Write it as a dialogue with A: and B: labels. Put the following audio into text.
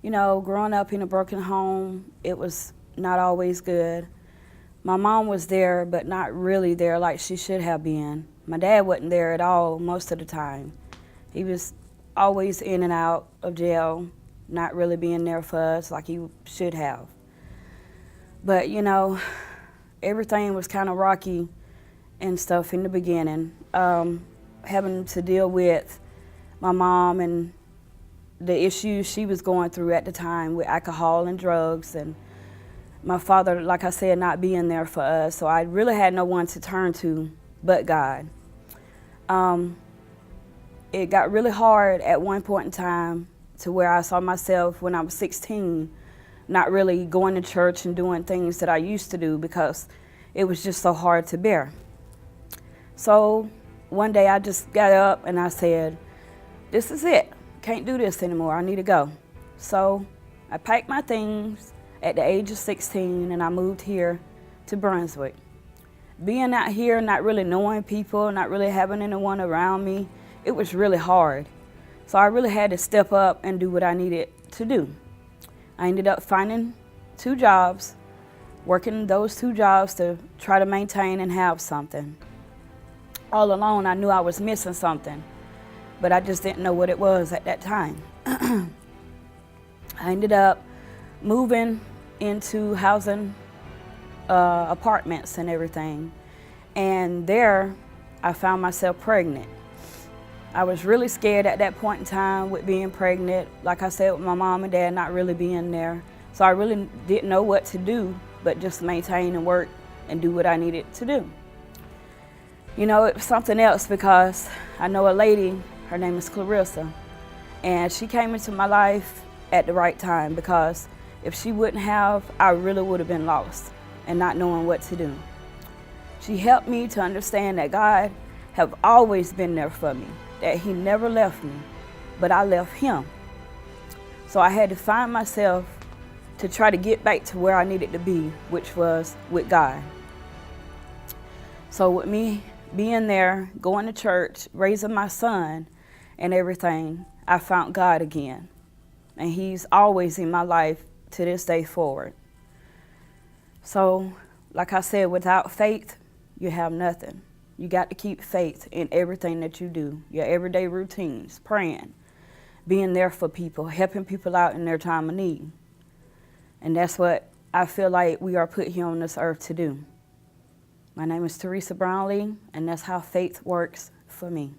A: You know, growing up in a broken home, it was not always good. My mom was there, but not really there like she should have been. My dad wasn't there at all most of the time. He was always in and out of jail, not really being there for us like he should have. But, you know, everything was kind of rocky and stuff in the beginning. Having to deal with my mom and the issues she was going through at the time with alcohol and drugs, and my father, like I said, not being there for us. So I really had no one to turn to but God. It got really hard at one point in time to where I saw myself when I was 16 not really going to church and doing things that I used to do because it was just so hard to bear. So one day I just got up and I said, this is it. Can't do this anymore. I need to go. So I packed my things at the age of 16 and I moved here to Brunswick. Being out here, not really knowing people, not really having anyone around me, it was really hard. So I really had to step up and do what I needed to do. I ended up finding 2 jobs, working those 2 jobs to try to maintain and have something. All alone, I knew I was missing something, but I just didn't know what it was at that time. I ended up moving into housing apartments and everything, and there I found myself pregnant. I was really scared at that point in time with being pregnant, like I said, with my mom and dad not really being there. So I really didn't know what to do but just maintain and work and do what I needed to do. You know, it was something else because I know a lady, her name is Clarissa, and she came into my life at the right time because if she wouldn't have, I really would have been lost and not knowing what to do. She helped me to understand that God have always been there for me, that He never left me, but I left Him. So I had to find myself to try to get back to where I needed to be, which was with God. So with me being there, going to church, raising my son and everything, I found God again. And He's always in my life to this day forward. So, like I said, without faith, you have nothing. You got to keep faith in everything that you do, your everyday routines, praying, being there for people, helping people out in their time of need. And that's what I feel like we are put here on this earth to do. My name is Teresa Brownlee, and that's how faith works for me.